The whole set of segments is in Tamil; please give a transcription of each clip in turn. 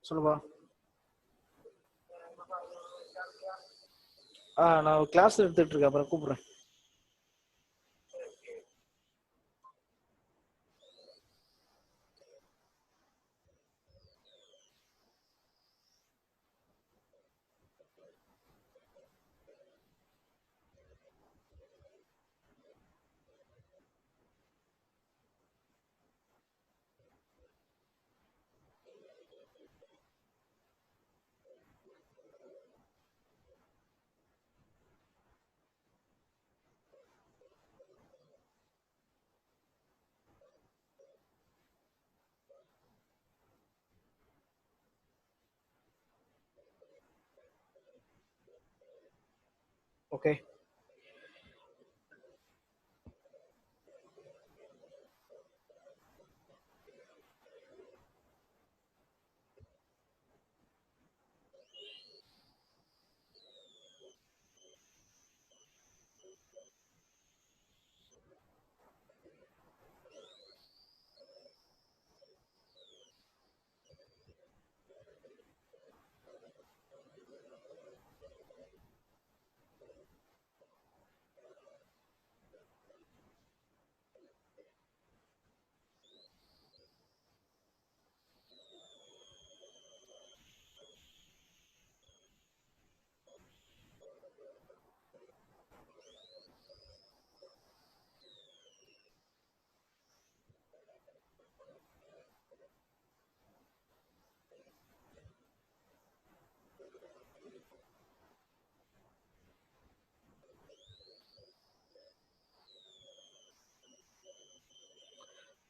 சொல்லுப்பா. நான் கிளாஸ் எடுத்துட்டு இருக்கேன், அப்புறம் கூப்பிடுறேன். Okay.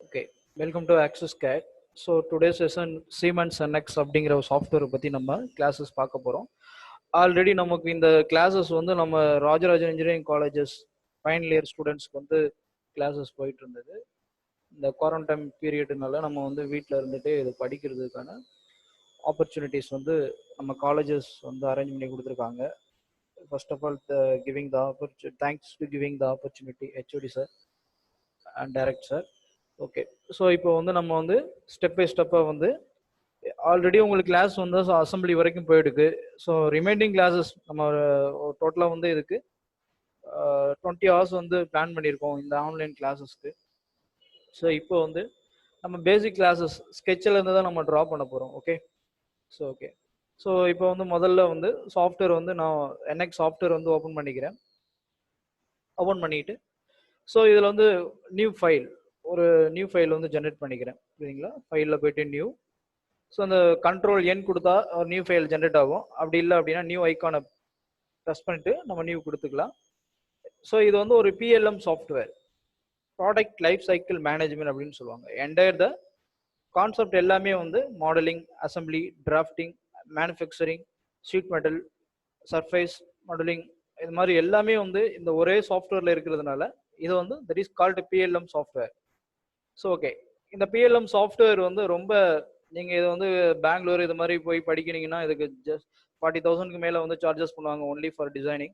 Okay, welcome to Access CAD. So today session Siemens NX அப்படிங்கிற ஒரு சாஃப்ட்வேரை பற்றி நம்ம கிளாஸஸ் பார்க்க போகிறோம். ஆல்ரெடி நமக்கு இந்த கிளாஸஸ் வந்து நம்ம Rajarajan engineering colleges final year ஸ்டூடெண்ட்ஸ்க்கு வந்து கிளாஸஸ் போயிட்டு இருந்தது. இந்த குவாரண்டைன் பீரியடுனால நம்ம வந்து வீட்டில் இருந்துகிட்டே இது படிக்கிறதுக்கான ஆப்பர்ச்சுனிட்டிஸ் வந்து நம்ம காலேஜஸ் வந்து அரேஞ்ச் பண்ணி கொடுத்துருக்காங்க. First of all giving the thanks to giving the opportunity HOD sir and direct sir. Okay, so இப்போ வந்து நம்ம வந்து ஸ்டெப் பை ஸ்டெப்பாக வந்து ஆல்ரெடி உங்களுக்கு கிளாஸ் வந்து அசம்பிளி வரைக்கும் போயிடுக்கு. ஸோ ரிமைனிங் கிளாஸஸ் நம்ம டோட்டலாக வந்து இதுக்கு 20 hours வந்து பிளான் பண்ணியிருக்கோம் இந்த ஆன்லைன் கிளாஸஸ்க்கு. ஸோ இப்போ வந்து நம்ம பேசிக் கிளாஸஸ் ஸ்கெட்சில் இருந்து தான் நம்ம ட்ரா பண்ண போகிறோம். Okay, okay. ஸோ இப்போ வந்து முதல்ல வந்து சாஃப்ட்வேர் வந்து நான் NX சாஃப்ட்வேர் வந்து ஓப்பன் பண்ணிக்கிறேன். ஓப்பன் பண்ணிட்டு ஸோ இதில் வந்து ஒரு நியூ ஃபைல் வந்து ஜென்ரேட் பண்ணிக்கிறேன். சரிங்களா? ஃபைலில் போயிட்டு நியூ. ஸோ அந்த கண்ட்ரோல் எண் கொடுத்தா ஒரு நியூ ஃபைல் ஜென்ரேட் ஆகும். அப்படி இல்லை அப்படின்னா நியூ ஐக்கானை ப்ரெஸ் பண்ணிட்டு நம்ம நியூ கொடுத்துக்கலாம். ஸோ இது வந்து ஒரு PLM software, product life cycle management அப்படின்னு சொல்லுவாங்க. என்டையர் த கான்செப்ட் எல்லாமே வந்து modelling, assembly, drafting, manufacturing, sheet metal, surface modelling, இது மாதிரி எல்லாமே வந்து இந்த ஒரே சாஃப்ட்வேர்ல இருக்கிறதுனால இது வந்து that is called PLM software. So okay, இந்த PLM சாஃப்ட்வேர் வந்து ரொம்ப நீங்கள் இதை வந்து பெங்களூர் இது மாதிரி போய் படிக்கிறீங்கன்னா இதுக்கு ஜஸ்ட் 40,000க்கு மேலே வந்து சார்ஜஸ் பண்ணுவாங்க ஒன்லி ஃபார் டிசைனிங்.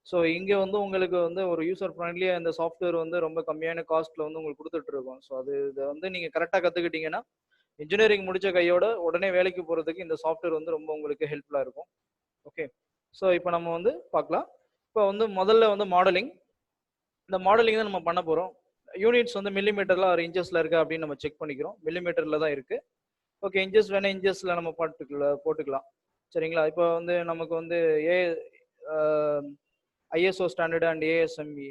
ஸோ இங்கே வந்து உங்களுக்கு வந்து ஒரு யூசர் ஃப்ரெண்ட்லியாக இந்த சாஃப்ட்வேர் வந்து ரொம்ப கம்மியான காஸ்ட்டில் வந்து உங்களுக்கு கொடுத்துட்டு இருக்கோம். ஸோ இதை வந்து நீங்கள் கரெக்டாக கற்றுக்கிட்டீங்கன்னா இன்ஜினியரிங் முடிச்ச கையோட உடனே வேலைக்கு போகிறதுக்கு இந்த சாஃப்ட்வேர் வந்து ரொம்ப உங்களுக்கு ஹெல்ப்ஃபுல்லாக இருக்கும். ஓகே, ஸோ இப்போ நம்ம வந்து பார்க்கலாம். இப்போ வந்து முதல்ல வந்து மாடலிங். இந்த மாடலிங் தான் நம்ம பண்ண போகிறோம். யூனிட்ஸ் வந்து மில்லிமீட்டர்ல ஒரு இன்ச்சஸ்ல இருக்கு அப்படின்னு நம்ம செக் பண்ணிக்கிறோம். மில்லிமீட்டர்ல தான் இருக்கு. ஓகே, இன்ச்சஸ் வேணா இன்ச்சஸ்ல நம்ம போட்டுக்கலாம். சரிங்களா? இப்போ வந்து நமக்கு வந்து ISO standard and ASME,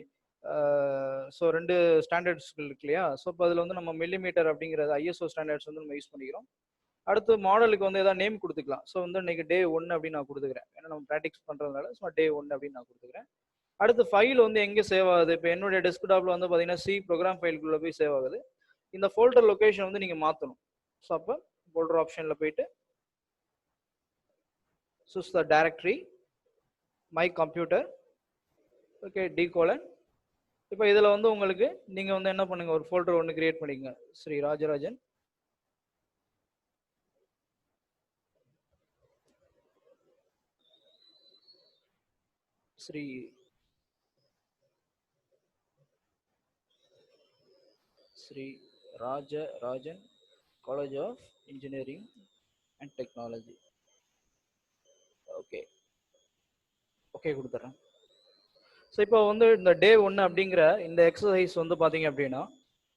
so 2 standards இருக்கு இல்லையா? ஸோ இப்போ அதில் வந்து நம்ம மில்லிமீட்டர் அப்படிங்கிறது ISO ஸ்டாண்டர்ட்ஸ் வந்து நம்ம யூஸ் பண்ணிக்கிறோம். அடுத்து மாடலுக்கு வந்து ஏதாவது நேம் கொடுத்துக்கலாம். ஸோ வந்து இன்னைக்கு டே 1 அப்படின்னு நான் கொடுத்துக்கிறேன். ஏன்னா நம்ம ப்ராக்டிஸ் பண்ணுறதுனால ஸோ டே 1 அப்படின்னு நான் கொடுத்துக்கிறேன். அடுத்து ஃபைல் வந்து எங்கே சேவ் ஆகுது? இப்போ என்னுடைய டெஸ்க்டாப்ல வந்து பார்த்தீங்கன்னா C ப்ரோக்ராம் ஃபைல்குள்ளே போய் சேவ் ஆகுது. இந்த ஃபோல்டர் லொகேஷன் வந்து நீங்கள் மாற்றணும். ஸோ அப்போ ஃபோல்டர் ஆப்ஷனில் போயிட்டு choose the directory, my computer, okay, D:. இப்போ இதில் வந்து உங்களுக்கு நீங்கள் வந்து என்ன பண்ணுங்க, ஒரு ஃபோல்டர் ஒன்று கிரியேட் பண்ணிக்கங்க. Sri Rajarajan Sri Rajarajan college of engineering and technology. Okay okay கொடுத்துட்றேன். ஸோ இப்போ வந்து இந்த டே 1 அப்படிங்கிற இந்த எக்ஸசைஸ் வந்து பார்த்தீங்க அப்படின்னா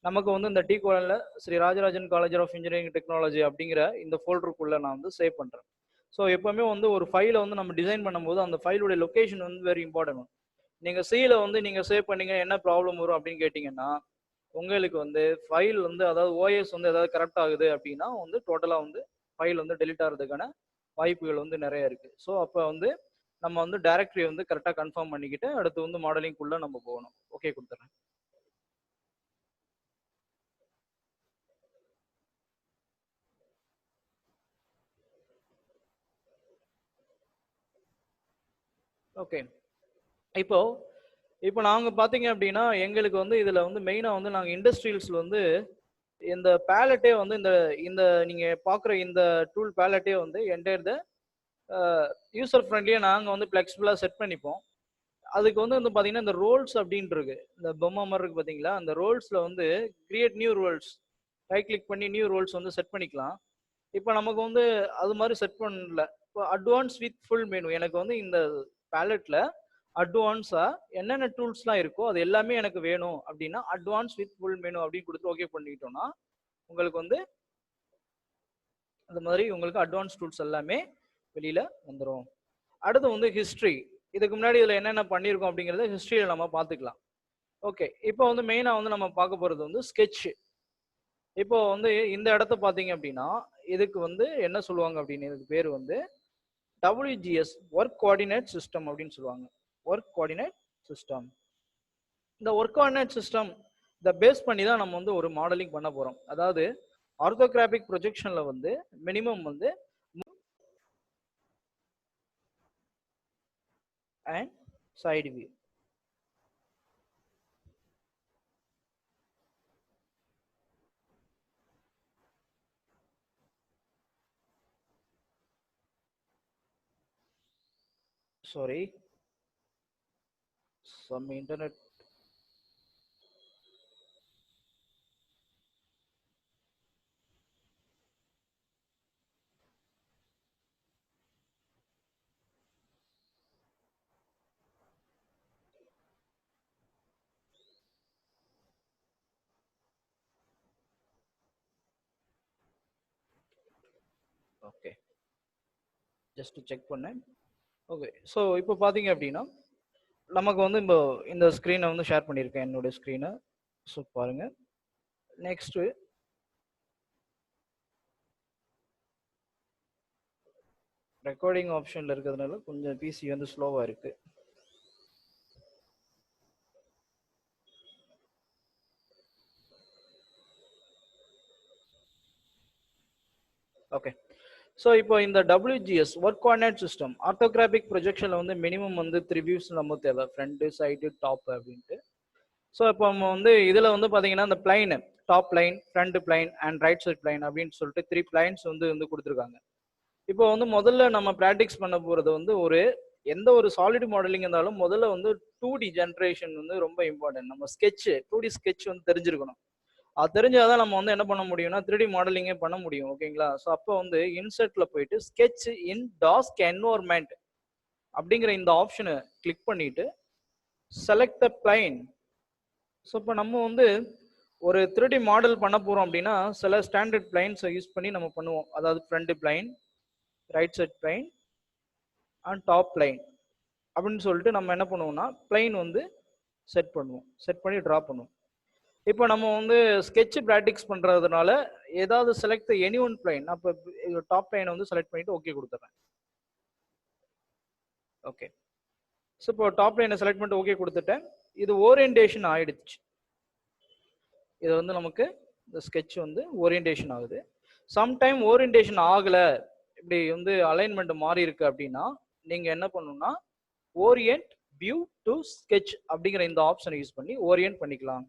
நமக்கு வந்து இந்த டி கோலனில் Sri Rajarajan college of engineering technology அப்படிங்கிற இந்த ஃபோல்டருக்குள்ளே நான் வந்து சேவ் பண்ணுறேன். ஸோ எப்போவுமே வந்து ஒரு ஃபைலை வந்து நம்ம டிசைன் பண்ணும்போது அந்த ஃபைலுடைய லொக்கேஷன் வந்து வெரி இம்பார்ட்டன்ட். நீங்கள் சியில் வந்து நீங்கள் சேவ் பண்ணீங்க என்ன ப்ராப்ளம் வரும் அப்படின்னு கேட்டிங்கன்னா உங்களுக்கு வந்து ஃபைல் வந்து அதாவது ஓஎஸ் வந்து ஏதாவது கரெக்ட் ஆகுது அப்படின்னா வந்து டோட்டலாக வந்து ஃபைல் வந்து டெலிட் ஆகிறதுக்கான வாய்ப்புகள் வந்து நிறைய இருக்குது. ஸோ அப்போ வந்து நம்ம வந்து டைரக்டரி வந்து கரெக்டாக கன்ஃபார்ம் பண்ணிக்கிட்டு அடுத்து வந்து மாடலிங்குள்ளே நம்ம போகணும். ஓகே கொடுத்துட்றேன். ஓகே இப்போ இப்போ நாங்கள் பார்த்தீங்க அப்படின்னா எங்களுக்கு வந்து இதில் வந்து மெயினாக வந்து நாங்கள் இண்டஸ்ட்ரியல்ஸில் வந்து இந்த பேலட்டே வந்து இந்த இந்த நீங்கள் பார்க்குற இந்த டூல் பேலட்டே வந்து என்டையர் த யூசர் ஃப்ரெண்ட்லியாக நாங்கள் வந்து ஃப்ளெக்சிபிளாக செட் பண்ணிப்போம். அதுக்கு வந்து பார்த்தீங்கன்னா இந்த ரோல்ஸ் அப்படின்ட்டு இருக்கு, இந்த பொம்மை மாதிரி இருக்கு பார்த்தீங்களா, அந்த ரோல்ஸில் வந்து create new roles right click பண்ணி நியூ ரோல்ஸ் வந்து செட் பண்ணிக்கலாம். இப்போ நமக்கு வந்து அது மாதிரி செட் பண்ணல. இப்போ அட்வான்ஸ் வித் ஃபுல் மெனு எனக்கு வந்து இந்த பேலட்டில் அட்வான்ஸாக என்னென்ன டூல்ஸ்லாம் இருக்கோ அது எல்லாமே எனக்கு வேணும் அப்படின்னா அட்வான்ஸ் வித் ஃபுல் மெனு அப்படின்னு கொடுத்து ஓகே பண்ணிக்கிட்டோம்னா உங்களுக்கு வந்து அது மாதிரி உங்களுக்கு அட்வான்ஸ் டூல்ஸ் எல்லாமே வெளியில் வந்துடும். அடுத்து வந்து ஹிஸ்ட்ரி. இதுக்கு முன்னாடி இதில் என்னென்ன பண்ணியிருக்கோம் அப்படிங்கிறத ஹிஸ்ட்ரியில் நம்ம பார்த்துக்கலாம். ஓகே இப்போ வந்து மெயினாக வந்து நம்ம பார்க்க போகிறது வந்து ஸ்கெட்ச். இப்போ வந்து இந்த இடத்த பார்த்தீங்க அப்படின்னா இதுக்கு வந்து என்ன சொல்லுவாங்க அப்படின்னு இதுக்கு பேர் வந்து WGS ஒர்க் கோஆர்டினேட் சிஸ்டம் அப்படின்னு சொல்லுவாங்க. Work coordinate system. இந்த ஒர்க் கோஆர்டினேட் சிஸ்டம் இதை பேஸ் பண்ணி தான் நம்ம வந்து ஒரு மாடலிங் பண்ண போகிறோம். அதாவது ஆர்த்தோகிராபிக் ப்ரொஜெக்ஷனில் வந்து மினிமம் வந்து and side view. Sorry, some internet. Okay just check பண்ணேன். ஓகே ஸோ இப்போ பார்த்தீங்க அப்படின்னா நமக்கு வந்து இப்போ இந்த ஸ்க்ரீனை வந்து ஷேர் பண்ணியிருக்கேன், என்னுடைய ஸ்க்ரீனை. ஸோ பாருங்கள். நெக்ஸ்ட்டு ரெக்கார்டிங் ஆப்ஷனில் இருக்கிறதுனால கொஞ்சம் பிசி வந்து ஸ்லோவாக இருக்குது. ஓகே ஸோ இப்போ இந்த WGS work coordinate system orthographic ப்ரொஜெக்ஷனில் வந்து மினிமம் வந்து 3 வியூஸ் நம்ம தேவை, ஃப்ரண்ட்டு சைடு டாப் அப்படின்ட்டு. ஸோ இப்போ நம்ம வந்து இதில் வந்து பார்த்தீங்கன்னா இந்த plane top line front plane and right side plane அப்படின்னு சொல்லிட்டு 3 பிளைன்ஸ் வந்து கொடுத்துருக்காங்க. இப்போ வந்து முதல்ல நம்ம ப்ராக்டிஸ் பண்ண போகிறது வந்து ஒரு எந்த ஒரு சாலிட் மாடலிங் இருந்தாலும் முதல்ல வந்து 2D ஜென்ரேஷன் வந்து ரொம்ப இம்பார்ட்டன்ட். நம்ம ஸ்கெட்ச் 2D ஸ்கெட்ச் வந்து தெரிஞ்சிருக்கணும். அது தெரிஞ்சாதான் நம்ம வந்து என்ன பண்ண முடியும்னா 3D மாடலிங்கே பண்ண முடியும். ஓகேங்களா? ஸோ அப்போ வந்து இன்செர்ட்ல போயிட்டு ஸ்கெட்ச் இன் டாஸ்க் என்வரன்மெண்ட் அப்படிங்கிற இந்த ஆப்ஷனை கிளிக் பண்ணிட்டு செலக்ட் த பிளைன். ஸோ இப்போ நம்ம வந்து ஒரு 3D மாடல் பண்ண போகிறோம் அப்படின்னா சில ஸ்டாண்டர்ட் பிளைன்ஸை யூஸ் பண்ணி நம்ம பண்ணுவோம். அதாவது front plane, right side plane and top plane அப்படின்னு சொல்லிட்டு நம்ம என்ன பண்ணுவோம்னா பிளைன் வந்து செட் பண்ணுவோம், செட் பண்ணி ட்ரா பண்ணுவோம். இப்போ நம்ம வந்து ஸ்கெட்ச் ப்ராக்டிக்ஸ் பண்ணுறதுனால ஏதாவது செலக்ட் எனி ஒன் பிளைன், அப்போ டாப் பிளைனை வந்து செலக்ட் பண்ணிட்டு ஓகே கொடுத்துட்றேன். ஓகே ஸோ இப்போ டாப் லைனை செலக்ட் பண்ணிட்டு ஓகே கொடுத்துட்டேன். இது ஓரியன்டேஷன் ஆயிடுச்சு. இது வந்து நமக்கு இந்த ஸ்கெட்ச் வந்து ஓரியன்டேஷன் ஆகுது. சம்டைம் ஓரியன்டேஷன் ஆகலை, இப்படி வந்து அலைன்மெண்ட் மாறி இருக்கு அப்படின்னா நீங்க என்ன பண்ணணும்னா ஓரியன்ட் வியூ டு ஸ்கெட்ச் அப்படிங்கிற இந்த ஆப்ஷனை யூஸ் பண்ணி ஓரியன்ட் பண்ணிக்கலாம்.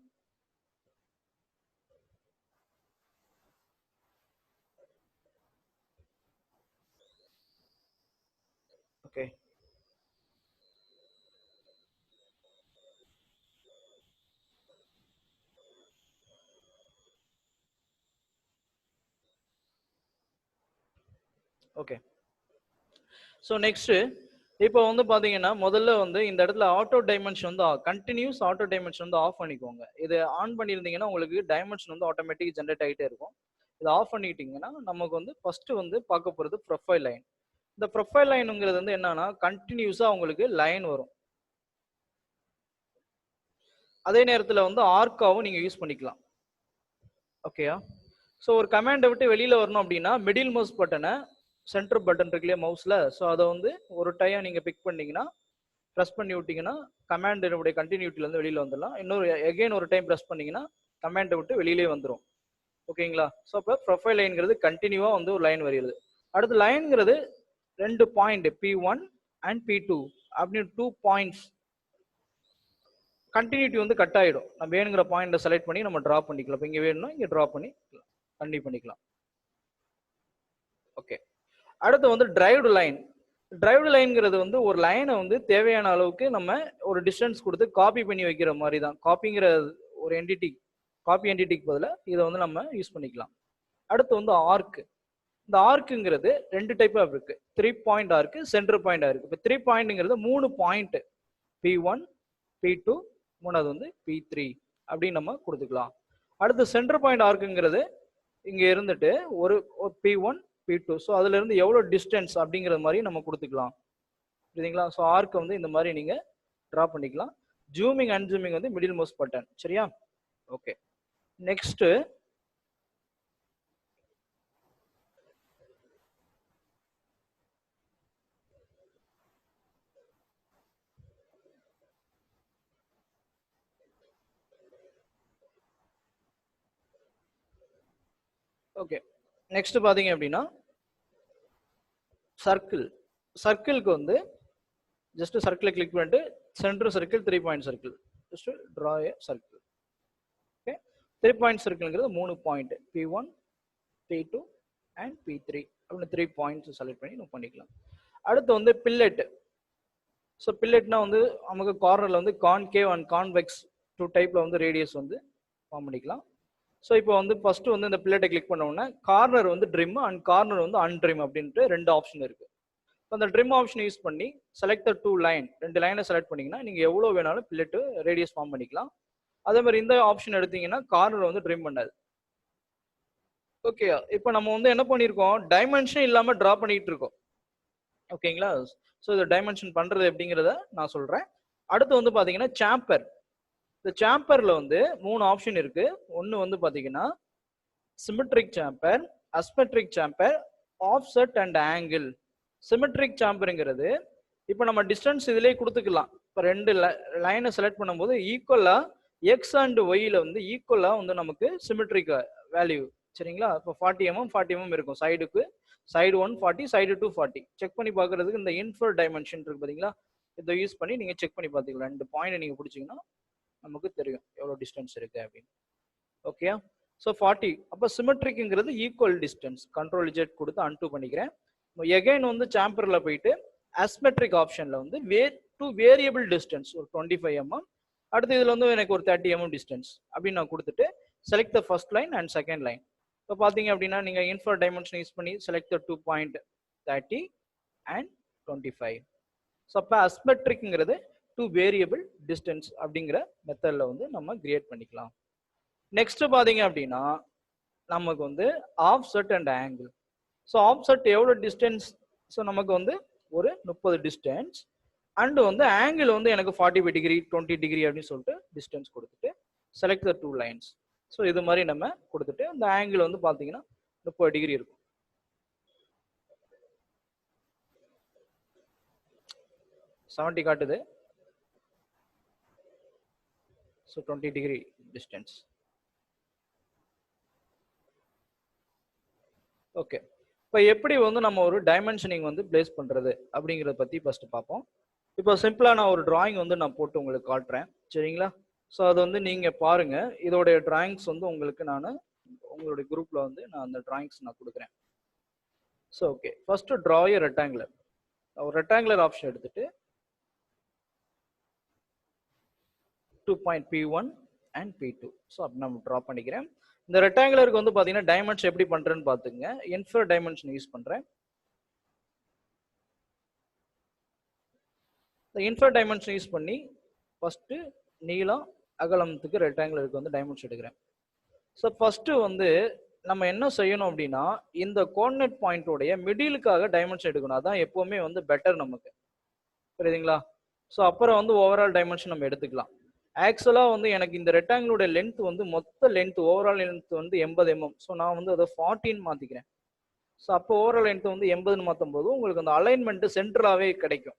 Okay okay. ஸோ நெக்ஸ்ட்டு இப்போ வந்து பார்த்தீங்கன்னா முதல்ல வந்து இந்த இடத்துல ஆட்டோ டைமென்ஷன் வந்து கண்டினியூஸ் ஆட்டோ டைமென்ஷன் வந்து ஆஃப் பண்ணிக்கோங்க. இது ஆன் பண்ணியிருந்தீங்கன்னா உங்களுக்கு டைமென்ஷன் வந்து ஆட்டோமேட்டிக் ஜென்ரேட் ஆகிட்டே இருக்கும். இதை ஆஃப் பண்ணிட்டீங்கன்னா நமக்கு வந்து ஃபர்ஸ்ட் வந்து பார்க்க போகிறது ப்ரொஃபைல் லைன். இந்த ப்ரொஃபைல் லைனுங்கிறது வந்து என்னன்னா கண்டினியூஸாக உங்களுக்கு லைன் வரும். அதே நேரத்தில் வந்து ஆர்க்காவும் நீங்கள் யூஸ் பண்ணிக்கலாம். ஓகேயா? ஸோ ஒரு கமாண்டை விட்டு வெளியில் வரணும் அப்படின்னா மிடில் மவுஸ் பட்டனை சென்டர் பட்டன் இருக்கு இல்லையா மவுஸில், ஸோ அதை வந்து ஒரு டைம் நீங்கள் பிக் பண்ணீங்கன்னா ப்ரெஸ் பண்ணி விட்டீங்கன்னா கமாண்டினுடைய கண்டினியூட்டிலேருந்து வெளியில் வந்துடலாம். இன்னொரு எகைன் ஒரு டைம் ப்ரெஸ் பண்ணீங்கன்னா கமாண்டை விட்டு வெளியிலே வந்துடும். ஓகேங்களா? ஸோ அப்போ ப்ரொஃபைல் லைன்ங்கிறது கண்டினியூவாக வந்து ஒரு லைன் வருகிறது. அடுத்து லைன்ங்கிறது 2 பாயிண்ட் P1 அண்ட் P2 அப்படின்னு 2 பாயிண்ட்ஸ் கண்டினியூட்டி வந்து கட் ஆகிடும். நம்ம வேணுங்கிற பாயிண்ட்டை செலக்ட் பண்ணி நம்ம ட்ரா பண்ணிக்கலாம். இப்போ இங்கே வேணும்னா இங்கே ட்ரா பண்ணி கண்டினியூ பண்ணிக்கலாம். ஓகே. அடுத்து வந்து டிரைவ்டு லைன். டிரைவ்டு லைன்ங்கிறது வந்து ஒரு லைனை வந்து தேவையான அளவுக்கு நம்ம ஒரு டிஸ்டன்ஸ் கொடுத்து காப்பி பண்ணி வைக்கிற மாதிரி தான். காப்பிங்கிற ஒரு என்டிட்டி, காப்பி என்டிட்டிக்கு பதிலாக இதை வந்து நம்ம யூஸ் பண்ணிக்கலாம். அடுத்து வந்து ஆர்க். இந்த ஆர்க்குங்கிறது 2 டைப்பாக இருக்கு. 3 பாயிண்ட் ஆர்க்கு, சென்டர் பாயிண்ட் ஆர்க்கு. இப்போ 3 பாயிண்ட்ங்கிறது 3 பாயிண்ட் P1 P2 மூணாவது வந்து P3 அப்படின்னு நம்ம கொடுத்துக்கலாம். அடுத்து சென்டர் பாயிண்ட் ஆர்க்குங்கிறது இங்கே இருந்துட்டு ஒரு P1 P2, ஸோ அதுல இருந்து எவ்வளோ டிஸ்டன்ஸ் அப்படிங்கிற மாதிரி நம்ம கொடுத்துக்கலாம். புரியுதுங்களா? ஸோ ஆர்க் வந்து இந்த மாதிரி நீங்க ட்ரா பண்ணிக்கலாம். ஜூமிங் அண்ட் ஜூமிங் வந்து மிடில் மவுஸ் பட்டன். சரியா? ஓகே. Next okay. நெக்ஸ்ட் பாத்தீங்க அப்படின்னா சர்க்கிள். சர்க்கிளுக்கு வந்து ஜஸ்ட் சர்க்கிளை கிளிக் பண்ணிட்டு centre circle 3 point circle just draw a circle. Okay. 3 point சர்க்கிள்ங்கிறது 3 point P1 P2 and P3 அப்படின்னு 3 பாயிண்ட்ஸ் செலக்ட் பண்ணி நம்ம பண்ணிக்கலாம். அடுத்து வந்து பில்லெட். ஸோ பில்லெட்னா வந்து நமக்கு கார்னர்ல வந்து கான்கேவ் அண்ட் கான்வெக்ஸ் 2 டைப்ல வந்து ரேடியஸ் வந்து ஃபார்ம் பண்ணிக்கலாம். ஸோ இப்போ வந்து ஃபர்ஸ்ட் வந்து இந்த பில்லெட்டை கிளிக் பண்ண உடனே கார்னர் வந்து ட்ரிம் அண்ட் கார்னர் வந்து அன்ட்ரிம் அப்படின்ட்டு 2 ஆப்ஷன் இருக்கு. அந்த ட்ரிம் ஆப்ஷன் யூஸ் பண்ணி செலக்ட் 2 லைன், 2 லைனை செலக்ட் பண்ணீங்கன்னா நீங்க எவ்வளவு வேணாலும் பில்லெட் ரேடியஸ் ஃபார்ம் பண்ணிக்கலாம். அதே மாதிரி இந்த ஆப்ஷன் எடுத்தீங்கன்னா கார்னர் வந்து ட்ரிம் பண்ணாது. ஓகே. இப்போ நம்ம வந்து என்ன பண்ணியிருக்கோம், டைமென்ஷன் இல்லாம டிரா பண்ணிட்டு இருக்கோம். ஓகேங்களா? ஸோ இதை டைமென்ஷன் பண்றது எப்படிங்கிறத நான் சொல்றேன். அடுத்து வந்து பாத்தீங்கன்னா சாம்பர். இந்த சாம்பர்ல வந்து 3 ஆப்ஷன் இருக்கு. ஒன்னு வந்து பாத்தீங்கன்னா symmetric chamfer, asymmetric chamfer, offset and angle. Symmetric சாம்பருங்கிறது இப்போ நம்ம டிஸ்டன்ஸ் இதுலேயே கொடுத்துக்கலாம். இப்போ 2 லைனை செலக்ட் பண்ணும்போது ஈக்குவலா எக்ஸ் அண்ட் ஒய்ல வந்து ஈக்குவலா வந்து நமக்கு சிமெட்ரிக் வேல்யூ. சரிங்களா? இப்போ 40 mm 40 mm இருக்கும் சைடுக்கு. Side 1 40, side 2 40. செக் பண்ணி பார்க்கறதுக்கு இந்த இன்ஃபர் டைமென்ஷன் இருக்கு பாத்தீங்களா, இதை யூஸ் பண்ணி நீங்க செக் பண்ணி பார்த்துக்கலாம். 2 பாயிண்ட் நீங்க பிடிச்சிங்கன்னா நமக்கு தெரியும் எவ்வளோ டிஸ்டன்ஸ் இருக்கு அப்படின்னு. ஓகே. ஸோ 40. அப்போ சிமெட்ரிக்ங்கிறது ஈக்குவல் டிஸ்டன்ஸ். கண்ட்ரோல் ஜெட் கொடுத்து அன்டூ பண்ணிக்கிறேன். எகைன் வந்து சாம்பர்ல போயிட்டு அஸ்மெட்ரிக் ஆப்ஷன்ல வந்து வேரியபிள் டிஸ்டன்ஸ் ஒரு 25 mm. அடுத்து இதுல வந்து எனக்கு ஒரு 30 mm டிஸ்டன்ஸ் அப்படின்னு நான் கொடுத்துட்டு select the first line and second line. இப்போ பார்த்தீங்க அப்படின்னா நீங்க இன்ஃபர் டைமென்ஷன் யூஸ் பண்ணி செலக்ட் 2 பாயிண்ட் 30 அண்ட் 25. ஸோ அப்போ அஸ்மெட்ரிக்ங்கிறது 2 வேரியபிள் டிஸ்டன்ஸ் அப்படிங்கிற மெத்தட்ல வந்து நம்ம கிரியேட் பண்ணிக்கலாம். நெக்ஸ்ட் பாத்தீங்க அப்படின்னா நமக்கு வந்து offset and angle. So offset எவ்வளோ டிஸ்டன்ஸ், ஸோ நமக்கு வந்து ஒரு 30 டிஸ்டன்ஸ் அண்ட் வந்து ஆங்கிள் வந்து எனக்கு 45 டிகிரி 20 டிகிரி அப்படின்னு சொல்லிட்டு டிஸ்டன்ஸ் கொடுத்துட்டு செலக்ட் த 2 லைன்ஸ். ஸோ இது மாதிரி நம்ம கொடுத்துட்டு அந்த ஆங்கிள் வந்து பார்த்தீங்கன்னா 30 டிகிரி இருக்கும். செவன்டி காட்டுது. So 20 degree distance. ஓகே. இப்போ எப்படி வந்து நம்ம ஒரு டைமென்ஷனிங் வந்து பிளேஸ் பண்றது அப்படிங்கிறத பத்தி ஃபர்ஸ்ட் பார்ப்போம். இப்போ சிம்பிளா நான் ஒரு டிராயிங் வந்து நான் போட்டு உங்களுக்கு காட்டுறேன். சரிங்களா? ஸோ அது வந்து நீங்க பாருங்க. இதோடைய டிராயிங்ஸ் வந்து உங்களுக்கு நான் உங்களுடைய குரூப்ல வந்து நான் அந்த டிராயிங்ஸ் நான் கொடுக்குறேன். So okay. ஃபர்ஸ்ட் டிரா எ ரெக்டாங்குலர். ஒரு ரெக்டாங்குலர் ஆப்ஷன் எடுத்துட்டு 2 point P1 and P2. So அப்படி நம்ம ட்ரா பண்ணிக்கிறேன். இந்த ரெக்டாங்குலருக்கு வந்து பார்த்தீங்கன்னா டைமென்ஷன் எப்படி பண்றேன்னு பார்த்துங்க. இன்ஃபர் டைமென்ஷன் யூஸ் பண்றேன். இந்த இன்ஃபர் டைமென்ஷன் யூஸ் பண்ணி ஃபர்ஸ்ட் நீளம் அகலத்துக்கு ரெக்டாங்கிளுக்கு வந்து டைமென்ஷன் எடுக்கிறேன். ஸோ ஃபர்ஸ்ட் வந்து நம்ம என்ன செய்யணும் அப்படின்னா இந்த கோஆர்டினேட் பாயிண்டோடைய மிடிலுக்காக டைமென்ஷன் எடுக்கணும். அதான் எப்பவுமே வந்து பெட்டர் நமக்கு, புரியுதுங்களா? ஸோ அப்புறம் வந்து ஓவரால் டைமென்ஷன் நம்ம எடுத்துக்கலாம். ஆக்சுவலாக வந்து எனக்கு இந்த ரெக்டாங்கிளோட லென்த் வந்து மொத்த லென்த் ஓவரால் லென்த் வந்து 80 mm. ஸோ நான் வந்து அதை 14 மாற்றிக்கிறேன். ஸோ அப்போ ஓவரால் லென்த் வந்து 80ன்னு மாற்றும் போது உங்களுக்கு அந்த அலைன்மெண்ட் சென்டராகவே கிடைக்கும்,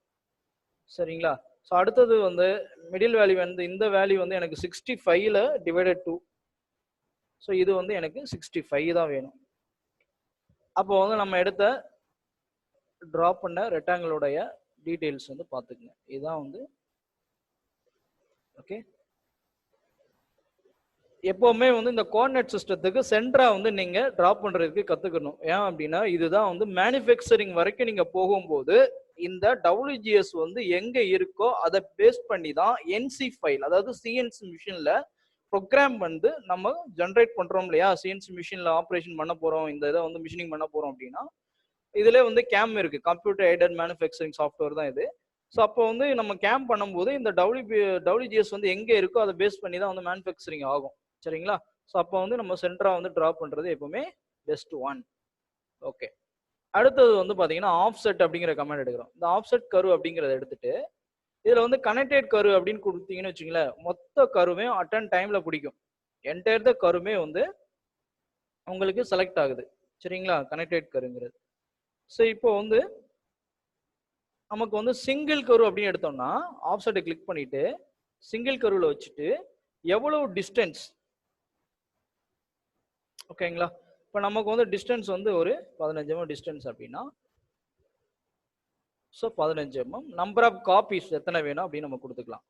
சரிங்களா? ஸோ அடுத்தது வந்து மிடில் வேல்யூ வந்து இந்த வேல்யூ வந்து எனக்கு 65ல டிவைடட் 2. ஸோ இது வந்து எனக்கு 65 தான் வேணும். அப்போ வந்து நம்ம எடுத்த ட்ரா பண்ண ரெக்டாங்கிளோடைய டீடைல்ஸ் வந்து பார்த்துக்குங்க. இதுதான் வந்து ஓகே. எப்பவுமே வந்து இந்த கோஆர்டினேட் சிஸ்டத்துக்கு சென்டரா வந்து நீங்க டிரா பண்றதுக்கு கத்துக்கணும். ஏன் அப்படின்னா இதுதான் வந்து மேனுஃபேக்சரிங் வரைக்கும் நீங்க போகும்போது இந்த WGS வந்து எங்க இருக்கோ அதை பேஸ் பண்ணி தான் NC ஃபைல், அதாவது CNC மிஷின்ல ப்ரோக்ராம் வந்து நம்ம ஜென்ரேட் பண்றோம் இல்லையா? CNC மிஷின்ல ஆப்ரேஷன் பண்ண போறோம், இந்த இதை வந்து மிஷினிங் பண்ண போறோம் அப்படின்னா இதுல வந்து கேம் இருக்கு, கம்ப்யூட்டர் எய்டட் மேனுஃபேக்சரிங் சாஃப்ட்வேர் தான் இது. ஸோ அப்போ வந்து நம்ம கேம் பண்ணும்போது இந்த WGS வந்து எங்க இருக்கோ அதை பேஸ் பண்ணி தான் வந்து மேனுஃபேக்சரிங் ஆகும், சரிங்களா? ஸோ அப்போ வந்து நம்ம சென்டரா வந்து டிரா பண்றது எப்பவுமே பெஸ்ட் ஒன். ஓகே. அடுத்தது வந்து பாத்தீங்கன்னா ஆஃப்செட் அப்படிங்கிற கமெண்ட் எடுக்கிறோம். இந்த ஆஃப்செட் கர்வ் அப்படிங்கறத எடுத்துட்டு இதுல வந்து கனெக்டட் கர்வ் அப்படின்னு கொடுத்தீங்கன்னு வச்சுங்களேன், மொத்த கருவே அட்டன் டைம்ல பிடிக்கும். என்டையர் த கருமே வந்து உங்களுக்கு செலக்ட் ஆகுது, சரிங்களா? கனெக்டட் கர்வ்ங்கிறது. ஸோ இப்போ வந்து நமக்கு வந்து சிங்கிள் கர்வ் அப்படின்னு எடுத்தோம்னா ஆஃப்செட்டை கிளிக் பண்ணிட்டு சிங்கிள் கர்வ்ல வச்சுட்டு எவ்வளவு டிஸ்டன்ஸ், ஓகேங்களா? இப்போ நமக்கு வந்து டிஸ்டன்ஸ் வந்து ஒரு 15 mm டிஸ்டன்ஸ் அப்படின்னா so 15 mm. Number of copies எத்தனை வேணும் அப்படின்னு நம்ம கொடுத்துக்கலாம்.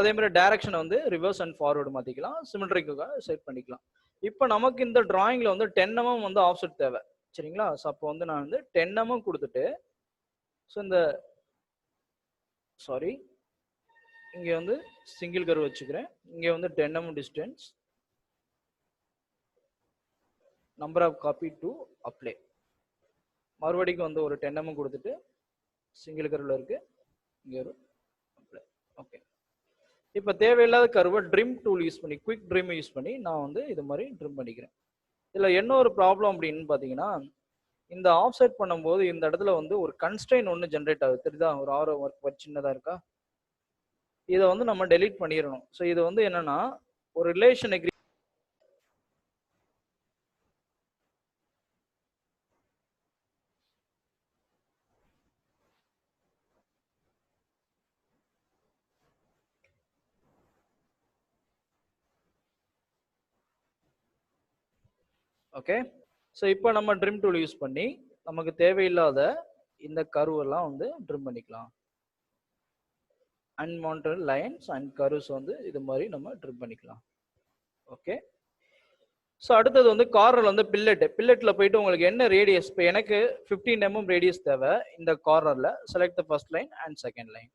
அதே மாதிரி டைரக்ஷன் வந்து ரிவர்ஸ் அண்ட் ஃபார்வர்டு மாற்றிக்கலாம், சிமெட்ரிக்காக செட் பண்ணிக்கலாம். இப்போ நமக்கு இந்த டிராயிங்கில் வந்து 10 mm வந்து ஆஃப்செட் தேவை, சரிங்களா? ஸோ அப்போ வந்து நான் வந்து 10 mm கொடுத்துட்டு ஸோ இந்த சாரி இங்கே வந்து சிங்கிள் கர்வ் வச்சுக்கிறேன். இங்கே வந்து 10 mm distance, number of copy to apply. மறுபடிக்கும் வந்து ஒரு 10 mm கொடுத்துட்டு சிங்கிள் கர்வ்ல இருக்கு, இங்கே ஒரு அப்ளை. ஓகே. இப்போ தேவையில்லாத கர்வை ட்ரிம் டூல் யூஸ் பண்ணி, குவிக் ட்ரிம் யூஸ் பண்ணி நான் வந்து இது மாதிரி ட்ரிம் பண்ணிக்கிறேன். இதில் என்ன ஒரு ப்ராப்ளம் அப்படின்னு பார்த்தீங்கன்னா இந்த ஆஃப்செட் பண்ணும்போது இந்த இடத்துல வந்து ஒரு கன்ஸ்ட்ரெயின் ஒன்று ஜென்ரேட் ஆகுது, தெரியுதா? ஒரு ஆரோ ஒர்க் சின்னதாக இருக்கா? இதை வந்து நம்ம டெலீட் பண்ணிடணும். ஸோ இது வந்து என்னன்னா ஒரு ரிலேஷன் எக்ரி ஓகே. ஸோ இப்போ நம்ம ட்ரிம் டூல் யூஸ் பண்ணி நமக்கு தேவையில்லாத இந்த கர்வ் எல்லாம் வந்து ட்ரிம் பண்ணிக்கலாம். அன்வான்டட் லைன்ஸ் அண்ட் கர்வ்ஸ் வந்து இது மாதிரி நம்ம ட்ரிம் பண்ணிக்கலாம். ஓகே. ஸோ அடுத்தது வந்து கார்னர் வந்து பில்லெட்ல போயிட்டு உங்களுக்கு என்ன ரேடியஸ், இப்போ எனக்கு 15 mm ரேடியஸ் தேவை இந்த கார்னர்ல. Select the first line and second line.